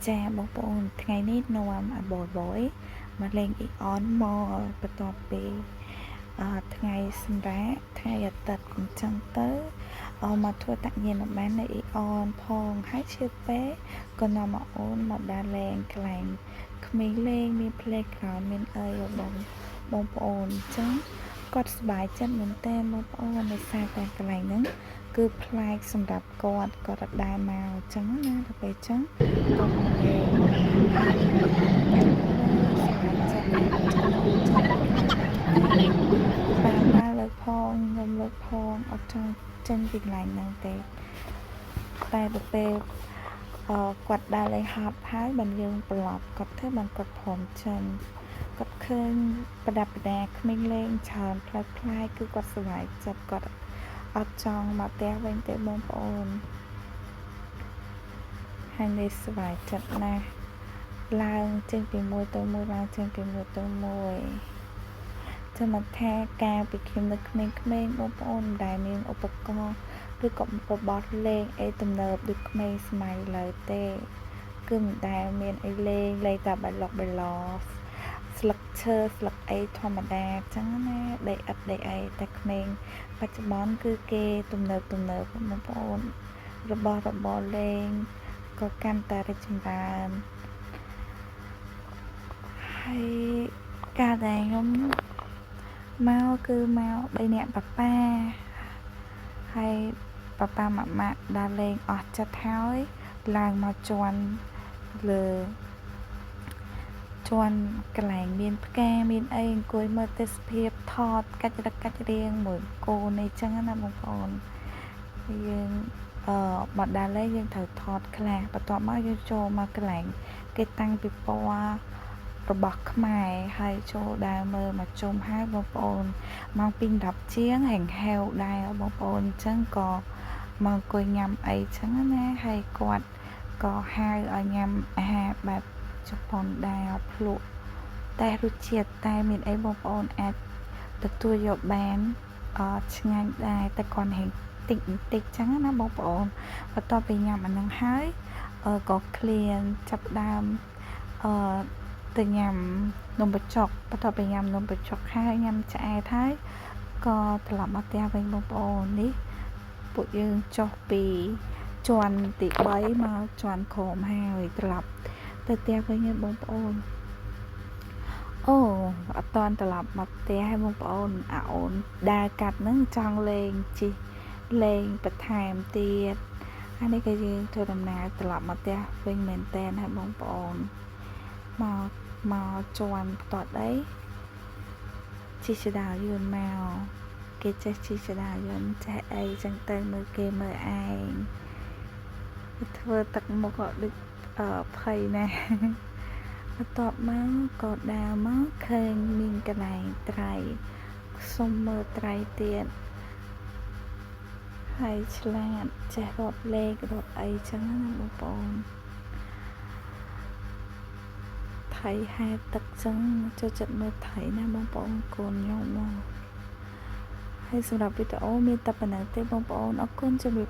ចាបងប្អូនថ្ងៃនេះនាំអាបយមកលេងអ៊ីអនមកបន្ទាប់ពីថ្ងៃសម្រាប់ថ្ងៃអាទិត្យអញ្ចឹងទៅមកធ្វើតាក់ញៀនបាននៅអ៊ីអនផងហើយជឿពេក៏នាំមកអូនមកដើរលេងកន្លែងក្មេងលេងមានផ្លេក្រោនមានអីបងប្អូនអញ្ចឹងគាត់សប្បាយចិត្តមែនតើបងប្អូនដោយសារតែកន្លែងហ្នឹងគឺប្លែកសម្រាប់គាត់អត់ដែរមកអញ្ចឹងណាទៅពេលអញ្ចឹងគាត់មកលេងបានលើកផងខ្ញុំលើកផងអត់ចង់ចេញពីកន្លែងហ្នឹងទេតែទៅពេលគាត់ដើរលេងហត់ហើយបានយើងប្រឡប់គាត់ធ្វើបានគាត់ព្រមចេញគាត់ឃើញប្រដាប់ប្រដាក្មេងលេងច្រើនផ្លែគឺគាត់សប្បាយចិត្តគាត់អត់ចង់មកផ្ទះវិញទេបងប្អូនហើយនេះសប្បាយចិត្តណាស់ឡើងចេញពីមួយទៅមួយឡើងចេញពីមួយទៅមួយចាំមកថាការពីខ្ញុំនៅក្មេងៗបងប្អូនដែលមានឧបករណ៍ឬក៏របស់លេងអីទំនើបដូចក្មេងសម័យឡើយទេគឺមិនដែលមានអីលេងតែបឡុកបឡោស្លឹកឈើស្លឹកអីធម្មតាអញ្ចឹងណាដីឥដ្ឋដីអីតែក្មេងបច្ចុប្បន្នគឺគេទំនើបបងប្អូនរបស់របរលេងក៏កាន់តែរីកចម្រើនហើយកាលដែលខ្ញុំមកគឺមក3នាក់ប៉ាប៉ាហើយប៉ាប៉ាម៉ាក់ដើរលេងអស់ចិត្តហើយឡើងមកជន់លើជន់កន្លែងមានផ្កាមានអីអង្គុយមើលទេសភាពថតកាច់រឹកកាច់រៀងមួយកូនអីចឹងណាបងប្អូនយើងមកដើរលេងយើងត្រូវថតខ្លះបន្ទាប់មកយើងចូលមកកន្លែងគេតាំងពីពណ៌របស់ខ្មែរហើយចូលដើរមើលមកជុំហើយបងប្អូនម៉ោង2:10ជាងហែងហែវដែរបងប្អូនអញ្ចឹងក៏មកអង្គុយញ៉ាំអីចឹងណាហើយគាត់ក៏ហៅឲ្យញ៉ាំអាហារបែបជប៉ុនដែរភ្លក់តែរសជាតិតែមានអីបងប្អូនអាចទទួលយកបានឆ្ងាញ់ដែរតែគាត់ហែងតិចចឹងណាបងប្អូនបន្ទាប់ពីញ៉ាំអាហ្នឹងហើយក៏ឃ្លានចាប់ដើមទៅញ៉ាំនំបញ្ចុកបន្ទាប់ពីញ៉ាំនំបញ្ចុកហើយញ៉ាំឆ្អែតហើយក៏ត្រឡប់មកផ្ទះវិញបងប្អូននេះពួកយើងចុះពីជាន់ទី3មកជាន់ក្រោមហើយត្រឡប់ទៅផ្ទះវិញបងប្អូនអូអត់តន់ត្រឡប់មកផ្ទះហើយបងប្អូនអូនដើរកាត់ហ្នឹងចង់លេងជីលេងបន្ថែមទៀតហើយនេះក៏យើងធ្វើដំណើរត្រឡប់មកផ្ទះវិញមែនតើហើយបងប្អូនមកជាន់ផ្ទាត់អីជីស្ដារយួនមកគេចេះជីស្ដារយួនចេះអីចឹងទៅមើលគេមើលឯងធ្វើទឹកមុខដូចភ័យណាស់បន្ទាប់មកក៏ដើរមកឃើញមានកន្លែងត្រីសុំមើលត្រីទៀតហើយឆ្លាតចេះរត់លេខរត់អីចឹងណាបងប្អូនថៃហែទឹកចឹងចូលចិត្តមើលថៃណាបងប្អូនកូនខ្ញុំមកហើយសម្រាប់វីដេអូមានតែប៉ុណ្ណឹងទេបងប្អូនអរគុណជម្រាប